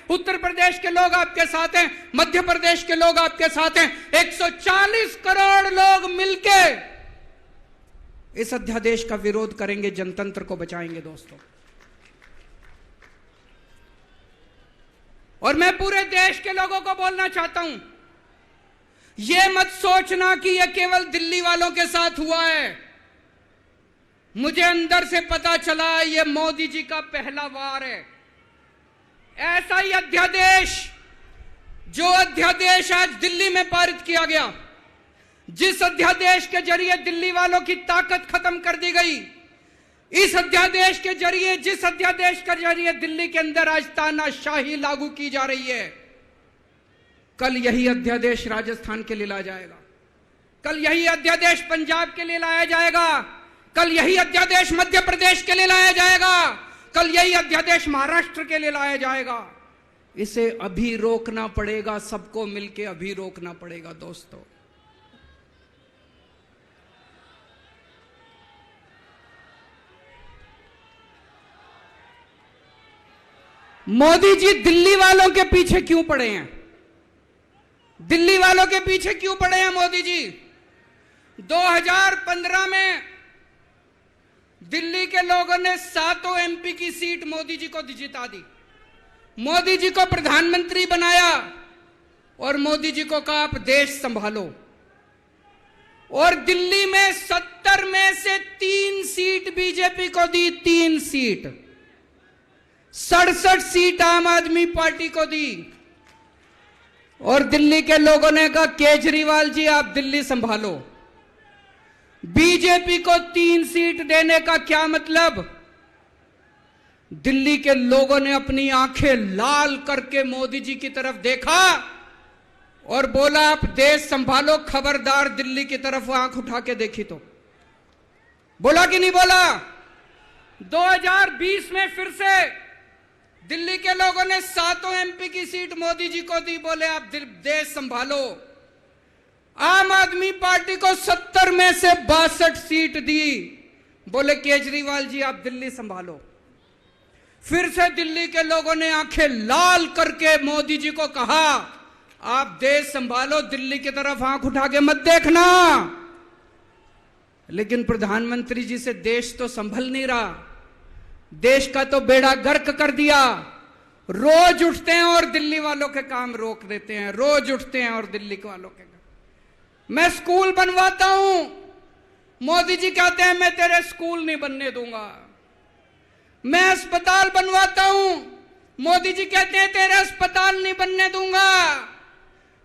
उत्तर प्रदेश के लोग आपके साथ हैं, मध्य प्रदेश के लोग आपके साथ हैं। 140 करोड़ लोग मिलके इस अध्यादेश का विरोध करेंगे, जनतंत्र को बचाएंगे दोस्तों। और मैं पूरे देश के लोगों को बोलना चाहता हूं, यह मत सोचना कि यह केवल दिल्ली वालों के साथ हुआ है। मुझे अंदर से पता चला यह मोदी जी का पहला वार है। ऐसा ही अध्यादेश, जो अध्यादेश आज दिल्ली में पारित किया गया, जिस अध्यादेश के जरिए दिल्ली वालों की ताकत खत्म कर दी गई, इस अध्यादेश के जरिए, जिस अध्यादेश के जरिए दिल्ली के अंदर आज तानाशाही लागू की जा रही है, कल यही अध्यादेश राजस्थान के लिए लाया जाएगा, कल यही अध्यादेश पंजाब के लिए लाया जाएगा, कल यही अध्यादेश मध्य प्रदेश के लिए लाया जाएगा, कल यही अध्यादेश महाराष्ट्र के लिए लाया जाएगा। इसे अभी रोकना पड़ेगा, सबको मिलकर अभी रोकना पड़ेगा दोस्तों। मोदी जी दिल्ली वालों के पीछे क्यों पड़े हैं? दिल्ली वालों के पीछे क्यों पड़े हैं मोदी जी? 2015 में दिल्ली के लोगों ने 7 एमपी की सीट मोदी जी को जिता दी, मोदी जी को प्रधानमंत्री बनाया और मोदी जी को कहा आप देश संभालो। और दिल्ली में 70 में से 3 सीट बीजेपी को दी, 3 सीट, 67 सीट आम आदमी पार्टी को दी। और दिल्ली के लोगों ने कहा केजरीवाल जी आप दिल्ली संभालो। बीजेपी को 3 सीट देने का क्या मतलब? दिल्ली के लोगों ने अपनी आंखें लाल करके मोदी जी की तरफ देखा और बोला आप देश संभालो, खबरदार दिल्ली की तरफ आंख उठा के देखी तो। बोला कि नहीं बोला? 2020 में फिर से दिल्ली के लोगों ने 7 एमपी की सीट मोदी जी को दी, बोले आप देश संभालो। आम आदमी पार्टी को 70 में से 62 सीट दी, बोले केजरीवाल जी आप दिल्ली संभालो। फिर से दिल्ली के लोगों ने आंखें लाल करके मोदी जी को कहा आप देश संभालो, दिल्ली की तरफ आंख उठा के मत देखना। लेकिन प्रधानमंत्री जी से देश तो संभल नहीं रहा, देश का तो बेड़ा गर्क कर दिया। रोज उठते हैं और दिल्ली वालों के काम रोक देते हैं, रोज उठते हैं और दिल्ली वालों के काम। मैं स्कूल बनवाता हूं, मोदी जी कहते हैं मैं तेरे स्कूल नहीं बनने दूंगा। मैं अस्पताल बनवाता हूं, मोदी जी कहते हैं तेरे अस्पताल नहीं बनने दूंगा।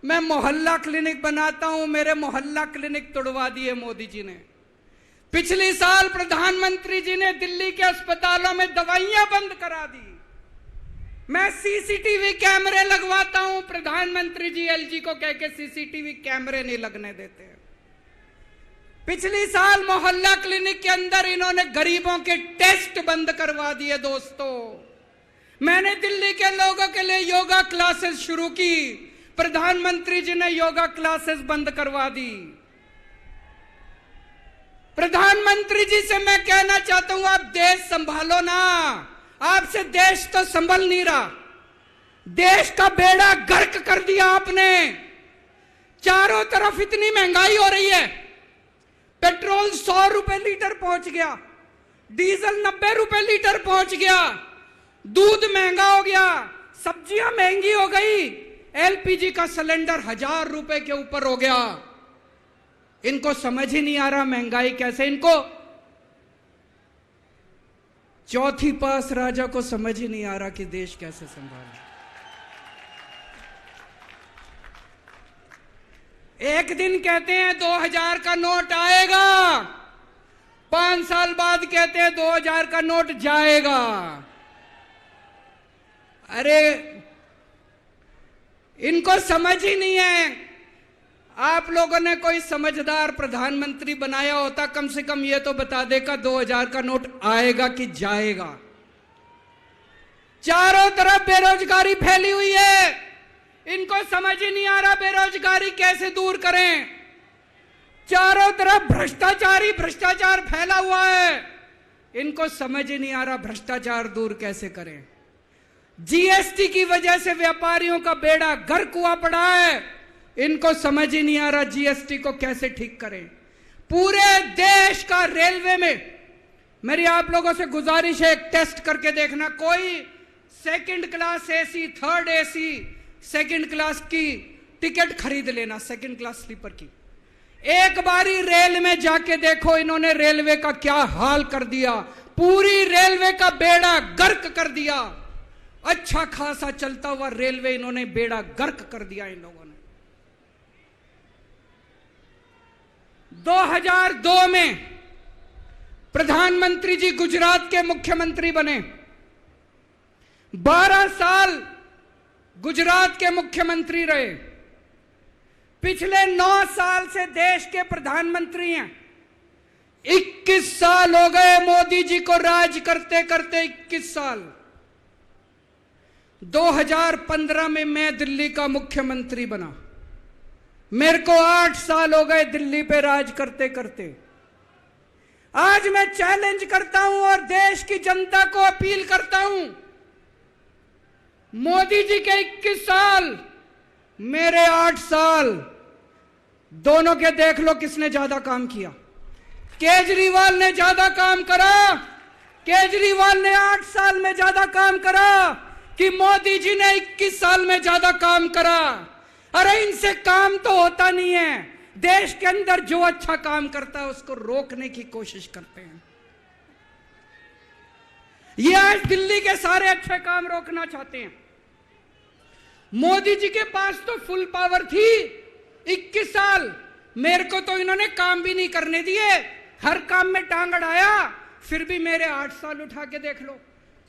मैं मोहल्ला क्लिनिक बनाता हूं, मेरे मोहल्ला क्लिनिक तोड़वा दिए मोदी जी ने। पिछले साल प्रधानमंत्री जी ने दिल्ली के अस्पतालों में दवाइयां बंद करा दी। मैं सीसीटीवी कैमरे लगवाता हूं, प्रधानमंत्री जी एलजी को कह के सीसीटीवी कैमरे नहीं लगने देते। पिछले साल मोहल्ला क्लिनिक के अंदर इन्होंने गरीबों के टेस्ट बंद करवा दिए दोस्तों। मैंने दिल्ली के लोगों के लिए योगा क्लासेस शुरू की, प्रधानमंत्री जी ने योगा क्लासेस बंद करवा दी। प्रधानमंत्री जी से मैं कहना चाहता हूं आप देश संभालो ना, आपसे देश तो संभल नहीं रहा। देश का बेड़ा गर्क कर दिया आपने। चारों तरफ इतनी महंगाई हो रही है, पेट्रोल 100 रुपए लीटर पहुंच गया, डीजल 90 रुपए लीटर पहुंच गया, दूध महंगा हो गया, सब्जियां महंगी हो गई, एलपीजी का सिलेंडर 1000 रुपए के ऊपर हो गया। इनको समझ ही नहीं आ रहा महंगाई कैसे, इनको चौथी पास राजा को समझ ही नहीं आ रहा कि देश कैसे संभाले। एक दिन कहते हैं 2000 का नोट आएगा, 5 साल बाद कहते हैं 2000 का नोट जाएगा। अरे इनको समझ ही नहीं है। आप लोगों ने कोई समझदार प्रधानमंत्री बनाया होता, कम से कम ये तो बता देगा 2000 का नोट आएगा कि जाएगा। चारों तरफ बेरोजगारी फैली हुई है, इनको समझ ही नहीं आ रहा बेरोजगारी कैसे दूर करें। चारों तरफ भ्रष्टाचार फैला हुआ है, इनको समझ ही नहीं आ रहा भ्रष्टाचार दूर कैसे करें। जीएसटी की वजह से व्यापारियों का बेड़ा गर्क हुआ पड़ा है। इनको समझ ही नहीं आ रहा जीएसटी को कैसे ठीक करें। पूरे देश का रेलवे में मेरी आप लोगों से गुजारिश है, एक टेस्ट करके देखना। कोई second class AC, third AC, second class की टिकट खरीद लेना, सेकंड क्लास स्लीपर की। एक बारी रेल में जाके देखो इन्होंने रेलवे का क्या हाल कर दिया। पूरी रेलवे का बेड़ा गर्क कर दिया। अच्छा खासा चलता हुआ रेलवे इन्होंने बेड़ा गर्क कर दिया इन लोगों ने। 2002 में प्रधानमंत्री जी गुजरात के मुख्यमंत्री बने। 12 साल गुजरात के मुख्यमंत्री रहे। पिछले 9 साल से देश के प्रधानमंत्री हैं। 21 साल हो गए मोदी जी को राज करते करते, 21 साल। 2015 में मैं दिल्ली का मुख्यमंत्री बना। मेरे को 8 साल हो गए दिल्ली पे राज करते करते। आज मैं चैलेंज करता हूं और देश की जनता को अपील करता हूं, मोदी जी के 21 साल, मेरे 8 साल, दोनों के देख लो किसने ज्यादा काम किया। केजरीवाल ने ज्यादा काम करा। केजरीवाल ने 8 साल में ज्यादा काम करा कि मोदी जी ने 21 साल में ज्यादा काम करा। अरे इनसे काम तो होता नहीं है। देश के अंदर जो अच्छा काम करता है उसको रोकने की कोशिश करते हैं। ये आज दिल्ली के सारे अच्छे काम रोकना चाहते हैं। मोदी जी के पास तो फुल पावर थी 21 साल। मेरे को तो इन्होंने काम भी नहीं करने दिए, हर काम में टांग अड़ाया। फिर भी मेरे 8 साल उठा के देख लो,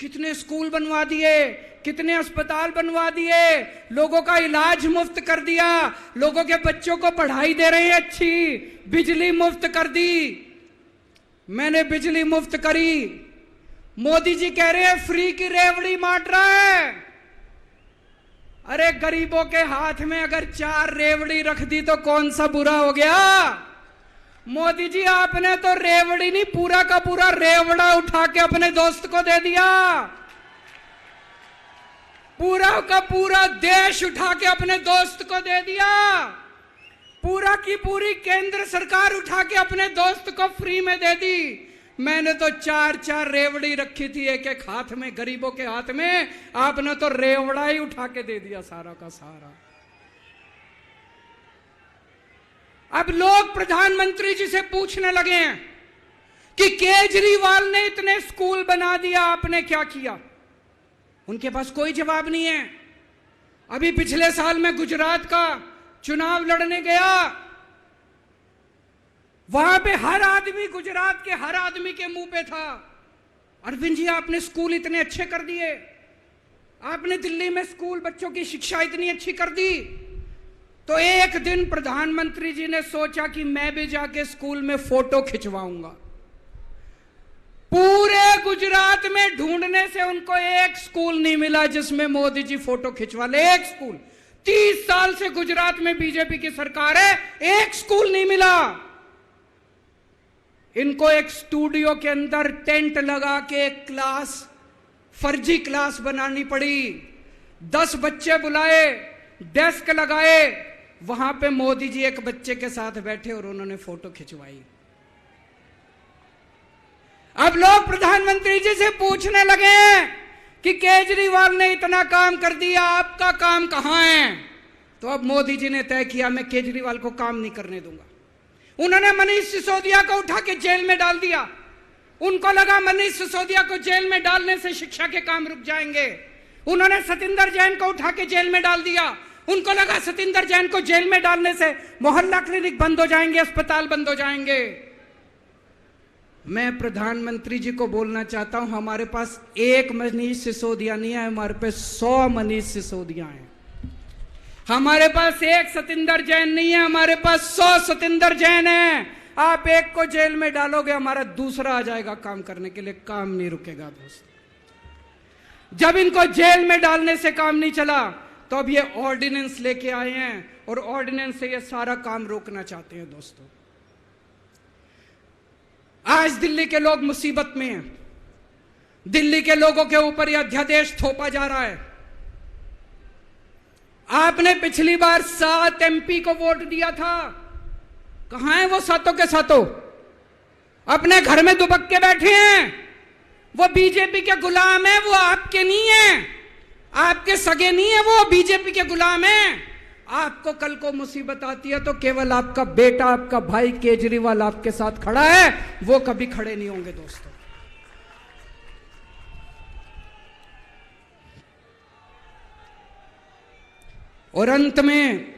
कितने स्कूल बनवा दिए, कितने अस्पताल बनवा दिए, लोगों का इलाज मुफ्त कर दिया, लोगों के बच्चों को पढ़ाई दे रहे हैं अच्छी, बिजली मुफ्त कर दी। मैंने बिजली मुफ्त करी। मोदी जी कह रहे हैं फ्री की रेवड़ी बांट रहा है। अरे गरीबों के हाथ में अगर 4 रेवड़ी रख दी तो कौन सा बुरा हो गया। मोदी जी आपने तो रेवड़ी नहीं, पूरा का पूरा रेवड़ा उठा के अपने दोस्त को दे दिया। पूरा का पूरा देश उठा के अपने दोस्त को दे दिया। पूरा की पूरी केंद्र सरकार उठा के अपने दोस्त को फ्री में दे दी। मैंने तो 4 रेवड़ी रखी थी एक एक हाथ में, गरीबों के हाथ में। आपने तो रेवड़ा ही उठा के दे दिया सारा का सारा। अब लोग प्रधानमंत्री जी से पूछने लगे हैं कि केजरीवाल ने इतने स्कूल बना दिया, आपने क्या किया। उनके पास कोई जवाब नहीं है। अभी पिछले साल मैं गुजरात का चुनाव लड़ने गया। वहां पे हर आदमी, गुजरात के हर आदमी के मुंह पे था, अरविंद जी आपने स्कूल इतने अच्छे कर दिए, आपने दिल्ली में स्कूल बच्चों की शिक्षा इतनी अच्छी कर दी। तो एक दिन प्रधानमंत्री जी ने सोचा कि मैं भी जाके स्कूल में फोटो खिंचवाऊंगा। पूरे गुजरात में ढूंढने से उनको एक स्कूल नहीं मिला जिसमें मोदी जी फोटो खिंचवा ले। एक स्कूल, 30 साल से गुजरात में बीजेपी की सरकार है, एक स्कूल नहीं मिला। इनको एक स्टूडियो के अंदर टेंट लगा के एक क्लास, फर्जी क्लास बनानी पड़ी। 10 बच्चे बुलाए, डेस्क लगाए, वहां पे मोदी जी एक बच्चे के साथ बैठे और उन्होंने फोटो खिंचवाई। अब लोग प्रधानमंत्री जी से पूछने लगे हैं कि केजरीवाल ने इतना काम कर दिया, आपका काम कहां है। तो अब मोदी जी ने तय किया मैं केजरीवाल को काम नहीं करने दूंगा। उन्होंने मनीष सिसोदिया को उठा के जेल में डाल दिया। उनको लगा मनीष सिसोदिया को जेल में डालने से शिक्षा के काम रुक जाएंगे। उन्होंने सतिंदर जैन को उठा के जेल में डाल दिया। उनको लगा सतिंदर जैन को जेल में डालने से मोहल्ला क्लिनिक बंद हो जाएंगे, अस्पताल बंद हो जाएंगे। मैं प्रधानमंत्री जी को बोलना चाहता हूं, हमारे पास एक मनीष सिसोदिया नहीं है, हमारे पास 100 मनीष सिसोदिया हैं। हमारे पास एक सतिंदर जैन नहीं है, हमारे पास 100 सतिंदर जैन है। आप एक को जेल में डालोगे, हमारा दूसरा आ जाएगा काम करने के लिए। काम नहीं रुकेगा दोस्त। जब इनको जेल में डालने से काम नहीं चला तो अब ये ऑर्डिनेंस लेके आए हैं और ऑर्डिनेंस से ये सारा काम रोकना चाहते हैं। दोस्तों, आज दिल्ली के लोग मुसीबत में हैं। दिल्ली के लोगों के ऊपर यह अध्यादेश थोपा जा रहा है। आपने पिछली बार 7 MP को वोट दिया था, कहां है वो सातों के सातों? अपने घर में दुबक के बैठे हैं। वो बीजेपी के गुलाम है, वो आपके नहीं है, आपके सगे नहीं है, वो बीजेपी के गुलाम है। आपको कल को मुसीबत आती है तो केवल आपका बेटा, आपका भाई केजरीवाल आपके साथ खड़ा है, वो कभी खड़े नहीं होंगे दोस्तों। और अंत में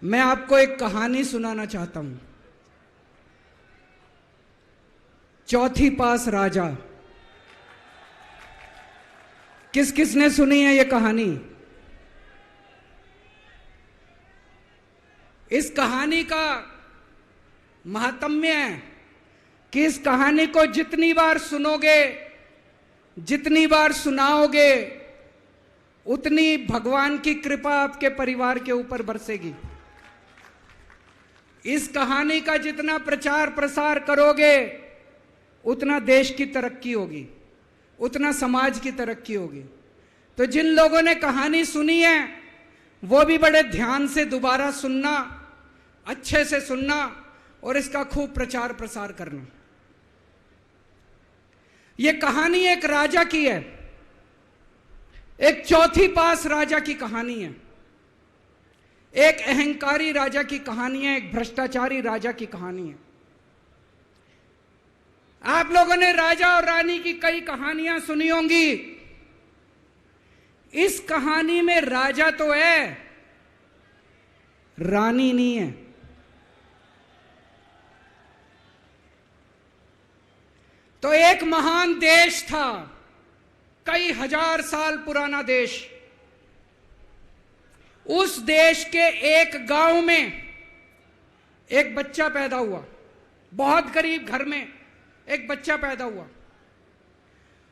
मैं आपको एक कहानी सुनाना चाहता हूं। चौथी पास राजा, किस किस ने सुनी है ये कहानी? इस कहानी का महात्म्य है कि इस कहानी को जितनी बार सुनोगे, जितनी बार सुनाओगे, उतनी भगवान की कृपा आपके परिवार के ऊपर बरसेगी। इस कहानी का जितना प्रचार प्रसार करोगे, उतना देश की तरक्की होगी, उतना समाज की तरक्की होगी। तो जिन लोगों ने कहानी सुनी है वो भी बड़े ध्यान से दोबारा सुनना, अच्छे से सुनना और इसका खूब प्रचार प्रसार करना। यह कहानी एक राजा की है, एक चौथी पास राजा की कहानी है, एक अहंकारी राजा की कहानी है, एक भ्रष्टाचारी राजा की कहानी है। आप लोगों ने राजा और रानी की कई कहानियां सुनी होंगी। इस कहानी में राजा तो है, रानी नहीं है। तो एक महान देश था, कई हजार साल पुराना देश। उस देश के एक गांव में एक बच्चा पैदा हुआ, बहुत गरीब घर में एक बच्चा पैदा हुआ।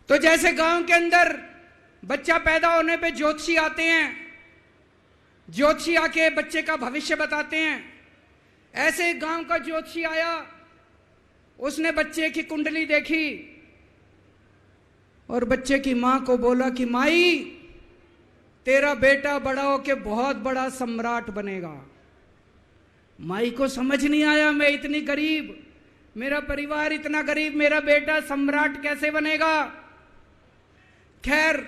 तो जैसे गांव के अंदर बच्चा पैदा होने पे ज्योतिषी आते हैं, ज्योतिषी आके बच्चे का भविष्य बताते हैं, ऐसे गांव का ज्योतिषी आया, उसने बच्चे की कुंडली देखी और बच्चे की मां को बोला कि माई, तेरा बेटा बड़ा होके बहुत बड़ा सम्राट बनेगा। माई को समझ नहीं आया, मैं इतनी गरीब, मेरा परिवार इतना गरीब, मेरा बेटा सम्राट कैसे बनेगा। खैर,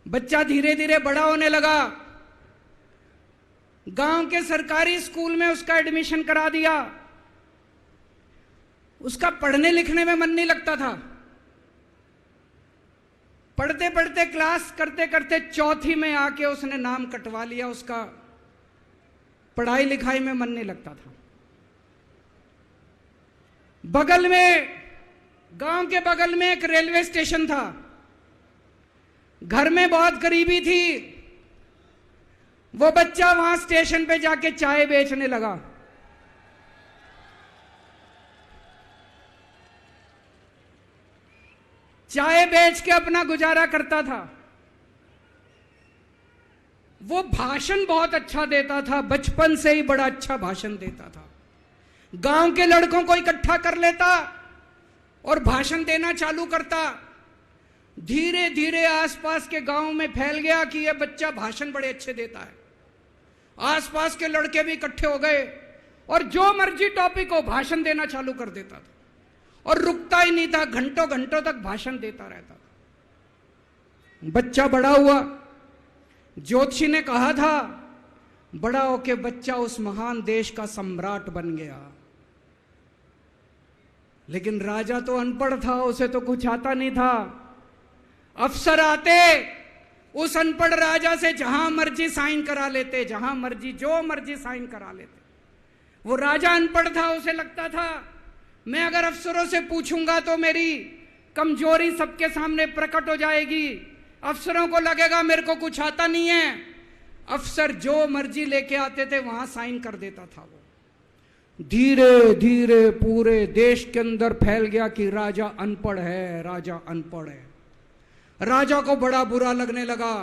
बच्चा धीरे धीरे बड़ा होने लगा। गांव के सरकारी स्कूल में उसका एडमिशन करा दिया। उसका पढ़ने लिखने में मन नहीं लगता था। पढ़ते पढ़ते, क्लास करते करते चौथी में आके उसने नाम कटवा लिया। उसका पढ़ाई लिखाई में मन नहीं लगता था। बगल में, गांव के बगल में एक रेलवे स्टेशन था। घर में बहुत गरीबी थी। वो बच्चा वहां स्टेशन पे जाके चाय बेचने लगा। चाय बेच के अपना गुजारा करता था। वो भाषण बहुत अच्छा देता था, बचपन से ही बड़ा अच्छा भाषण देता था। गांव के लड़कों को इकट्ठा कर लेता और भाषण देना चालू करता। धीरे धीरे आसपास के गांव में फैल गया कि यह बच्चा भाषण बड़े अच्छे देता है। आसपास के लड़के भी इकट्ठे हो गए और जो मर्जी टॉपिक हो भाषण देना चालू कर देता था और रुकता ही नहीं था, घंटों घंटों तक भाषण देता रहता था। बच्चा बड़ा हुआ। ज्योतिषी ने कहा था बड़ा होके बच्चा उस महान देश का सम्राट बन गया। लेकिन राजा तो अनपढ़ था, उसे तो कुछ आता नहीं था। अफसर आते, उस अनपढ़ राजा से जहां मर्जी साइन करा लेते, जहां मर्जी जो मर्जी साइन करा लेते। वो राजा अनपढ़ था, उसे लगता था मैं अगर अफसरों से पूछूंगा तो मेरी कमजोरी सबके सामने प्रकट हो जाएगी। अफसरों को लगेगा मेरे को कुछ आता नहीं है। अफसर जो मर्जी लेके आते थे वहां साइन कर देता था। वो धीरे धीरे पूरे देश के अंदर फैल गया कि राजा अनपढ़ है, राजा अनपढ़ है। राजा को बड़ा बुरा लगने लगा।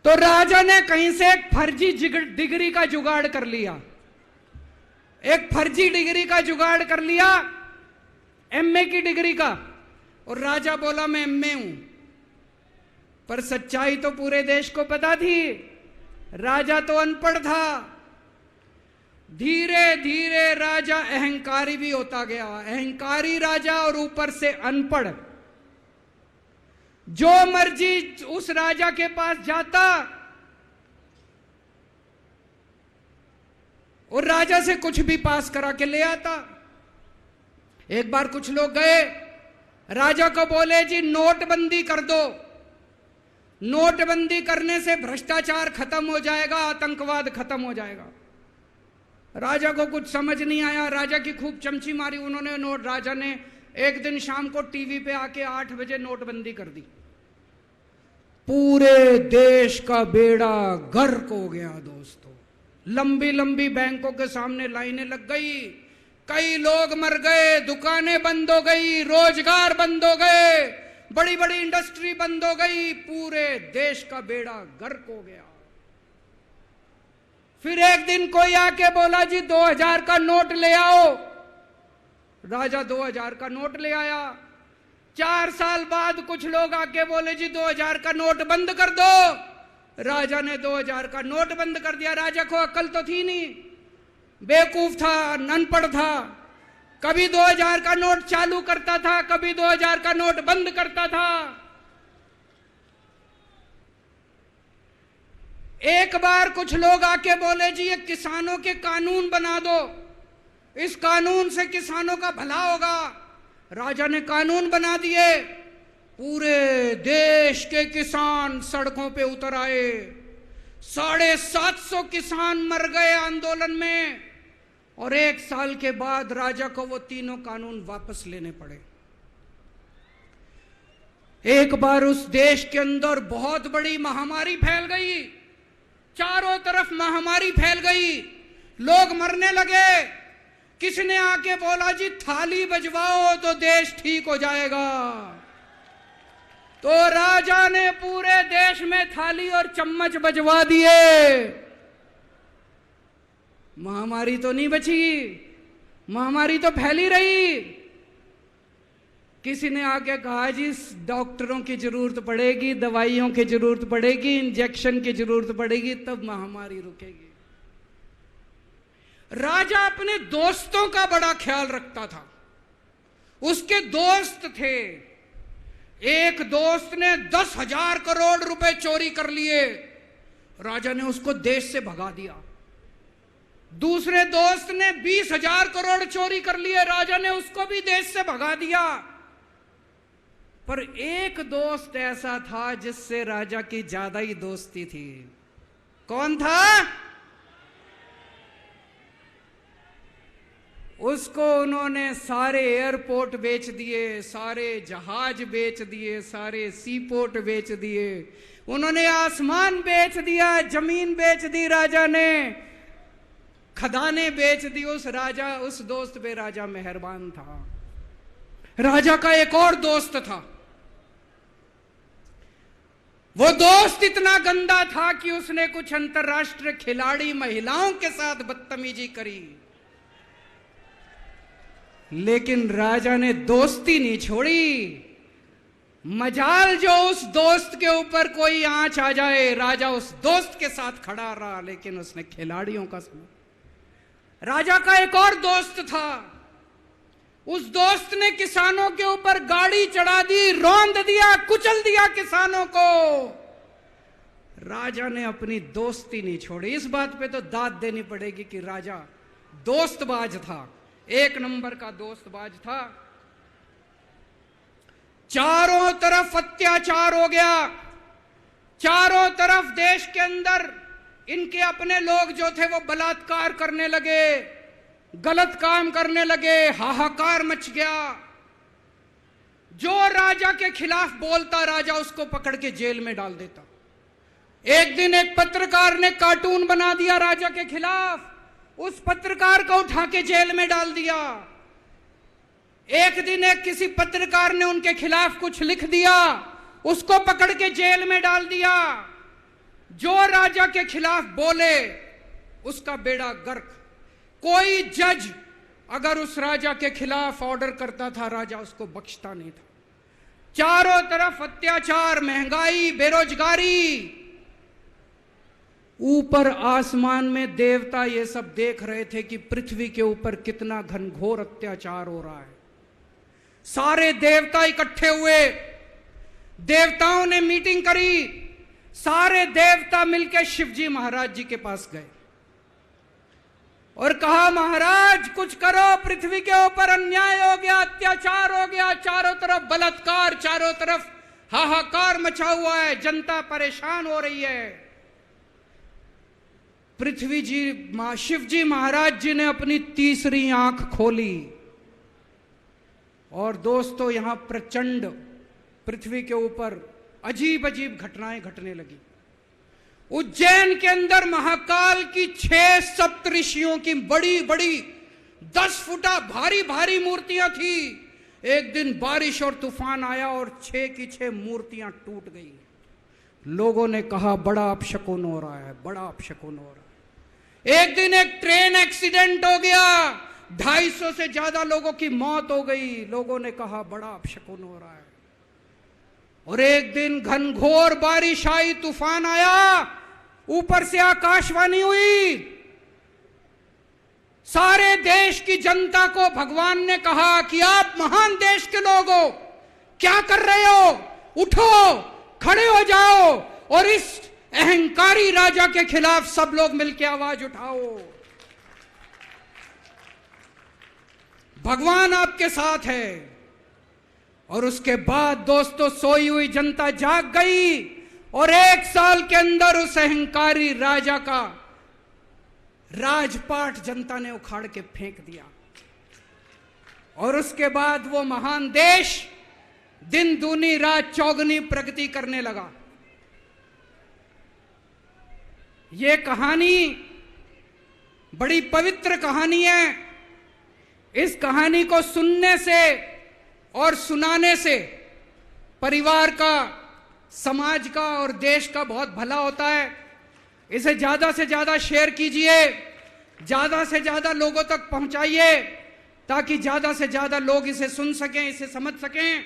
तो राजा ने कहीं से एक फर्जी डिग्री का जुगाड़ कर लिया। एक फर्जी डिग्री का जुगाड़ कर लिया। एमए की डिग्री का, और राजा बोला मैं एमए हूं। पर सच्चाई तो पूरे देश को पता थी, राजा तो अनपढ़ था। धीरे धीरे राजा अहंकारी भी होता गया, अहंकारी राजा और ऊपर से अनपढ़। जो मर्जी उस राजा के पास जाता और राजा से कुछ भी पास करा के ले आता। एक बार कुछ लोग गए, राजा को बोले जी नोटबंदी कर दो, नोटबंदी करने से भ्रष्टाचार खत्म हो जाएगा, आतंकवाद खत्म हो जाएगा। राजा को कुछ समझ नहीं आया, राजा की खूब चमची मारी उन्होंने। राजा ने एक दिन शाम को टीवी पे आके 8 बजे नोटबंदी कर दी। पूरे देश का बेड़ा गर्क हो गया दोस्तों। लंबी लंबी बैंकों के सामने लाइनें लग गई, कई लोग मर गए, दुकानें बंद हो गई, रोजगार बंद हो गए, बड़ी बड़ी इंडस्ट्री बंद हो गई, पूरे देश का बेड़ा गर्क हो गया। फिर एक दिन कोई आके बोला जी 2000 का नोट ले आओ। राजा 2000 का नोट ले आया। 4 साल बाद कुछ लोग आके बोले जी 2000 का नोट बंद कर दो। राजा ने 2000 का नोट बंद कर दिया। राजा को अक्ल तो थी नहीं, बेवकूफ था, अनपढ़ था। कभी 2000 का नोट चालू करता था, कभी 2000 का नोट बंद करता था। एक बार कुछ लोग आके बोले जी ये किसानों के कानून बना दो, इस कानून से किसानों का भला होगा। राजा ने कानून बना दिए, पूरे देश के किसान सड़कों पे उतर आए। 750 किसान मर गए आंदोलन में, और 1 साल के बाद राजा को वो तीनों कानून वापस लेने पड़े। एक बार उस देश के अंदर बहुत बड़ी महामारी फैल गई, चारों तरफ महामारी फैल गई, लोग मरने लगे। किसी ने आके बोला जी थाली बजवाओ तो देश ठीक हो जाएगा। तो राजा ने पूरे देश में थाली और चम्मच बजवा दिए। महामारी तो नहीं बची, महामारी तो फैली रही। किसी ने आके कहा जी डॉक्टरों की जरूरत पड़ेगी, दवाइयों की जरूरत पड़ेगी, इंजेक्शन की जरूरत पड़ेगी, तब महामारी रुकेगी। राजा अपने दोस्तों का बड़ा ख्याल रखता था। उसके दोस्त थे। एक दोस्त ने 10,000 करोड़ रुपए चोरी कर लिए, राजा ने उसको देश से भगा दिया। दूसरे दोस्त ने 20,000 करोड़ चोरी कर लिए, राजा ने उसको भी देश से भगा दिया। पर एक दोस्त ऐसा था जिससे राजा की ज्यादा ही दोस्ती थी। कौन था? उसको उन्होंने सारे एयरपोर्ट बेच दिए, सारे जहाज बेच दिए, सारे सी पोर्ट बेच दिए, उन्होंने आसमान बेच दिया, जमीन बेच दी राजा ने, खदानें बेच दी। उस दोस्त पे राजा मेहरबान था। राजा का एक और दोस्त था। वो दोस्त इतना गंदा था कि उसने कुछ अंतरराष्ट्रीय खिलाड़ी महिलाओं के साथ बदतमीजी करी, लेकिन राजा ने दोस्ती नहीं छोड़ी। मजाल जो उस दोस्त के ऊपर कोई आंच आ जाए, राजा उस दोस्त के साथ खड़ा रहा, लेकिन उसने खिलाड़ियों का सुना। राजा का एक और दोस्त था। उस दोस्त ने किसानों के ऊपर गाड़ी चढ़ा दी, रौंद दिया, कुचल दिया किसानों को। राजा ने अपनी दोस्ती नहीं छोड़ी। इस बात पे तो दाद देनी पड़ेगी कि राजा दोस्तबाज था, 1 नंबर का दोस्तबाज था। चारों तरफ अत्याचार हो गया, चारों तरफ देश के अंदर इनके अपने लोग जो थे वो बलात्कार करने लगे, गलत काम करने लगे, हाहाकार मच गया। जो राजा के खिलाफ बोलता, राजा उसको पकड़ के जेल में डाल देता। एक दिन एक पत्रकार ने कार्टून बना दिया राजा के खिलाफ, उस पत्रकार को उठा के जेल में डाल दिया। एक दिन एक किसी पत्रकार ने उनके खिलाफ कुछ लिख दिया, उसको पकड़ के जेल में डाल दिया। जो राजा के खिलाफ बोले उसका बेड़ा गर्क। कोई जज, अगर उस राजा के खिलाफ ऑर्डर करता था, राजा उसको बख्शता नहीं था। चारों तरफ अत्याचार, महंगाई, बेरोजगारी। ऊपर आसमान में देवता ये सब देख रहे थे कि पृथ्वी के ऊपर कितना घनघोर अत्याचार हो रहा है। सारे देवता इकट्ठे हुए, देवताओं ने मीटिंग करी, सारे देवता मिलकर शिवजी महाराज जी के पास गए और कहा, महाराज कुछ करो, पृथ्वी के ऊपर अन्याय हो गया, अत्याचार हो गया, चारों तरफ बलात्कार, चारों तरफ हाहाकार मचा हुआ है, जनता परेशान हो रही है। पृथ्वी जी, शिवजी महाराज जी ने अपनी तीसरी आंख खोली और दोस्तों यहां प्रचंड पृथ्वी के ऊपर अजीब अजीब घटनाएं घटने लगी। उज्जैन के अंदर महाकाल की 6 सप्तऋषियों की बड़ी बड़ी 10 फुटा भारी भारी मूर्तियां थी। एक दिन बारिश और तूफान आया और 6 की 6 मूर्तियां टूट गई। लोगों ने कहा बड़ा अपशकुन हो रहा है, बड़ा अपशकुन हो रहा है। एक दिन एक ट्रेन एक्सीडेंट हो गया, 250 से ज्यादा लोगों की मौत हो गई। लोगों ने कहा बड़ा अपशकुन हो रहा है। और एक दिन घनघोर बारिश आई, तूफान आया, ऊपर से आकाशवाणी हुई, सारे देश की जनता को भगवान ने कहा कि आप महान देश के लोग हो, क्या कर रहे हो, उठो, खड़े हो जाओ और इस अहंकारी राजा के खिलाफ सब लोग मिलकर आवाज उठाओ। भगवान आपके साथ है। और उसके बाद दोस्तों सोई हुई जनता जाग गई और 1 साल के अंदर उस अहंकारी राजा का राजपाट जनता ने उखाड़ के फेंक दिया। और उसके बाद वो महान देश दिन दूनी रात चौगुनी प्रगति करने लगा। ये कहानी बड़ी पवित्र कहानी है। इस कहानी को सुनने से और सुनाने से परिवार का, समाज का और देश का बहुत भला होता है। इसे ज्यादा से ज्यादा शेयर कीजिए, ज्यादा से ज्यादा लोगों तक पहुंचाइए ताकि ज्यादा से ज्यादा लोग इसे सुन सकें, इसे समझ सकें।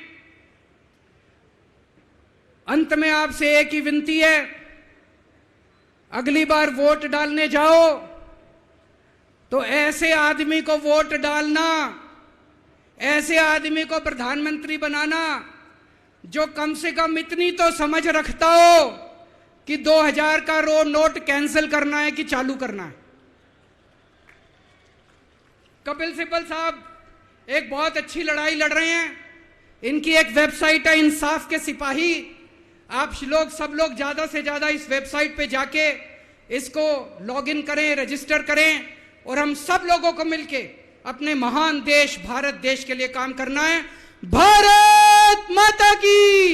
अंत में आपसे एक ही विनती है, अगली बार वोट डालने जाओ तो ऐसे आदमी को वोट डालना, ऐसे आदमी को प्रधानमंत्री बनाना जो कम से कम इतनी तो समझ रखता हो कि 2000 का नोट कैंसिल करना है कि चालू करना है। कपिल सिब्बल साहब एक बहुत अच्छी लड़ाई लड़ रहे हैं। इनकी एक वेबसाइट है इंसाफ के सिपाही। आप लोग, सब लोग ज्यादा से ज्यादा इस वेबसाइट पे जाके इसको लॉगिन करें, रजिस्टर करें और हम सब लोगों को मिलके अपने महान देश भारत देश के लिए काम करना है। भारत माता की।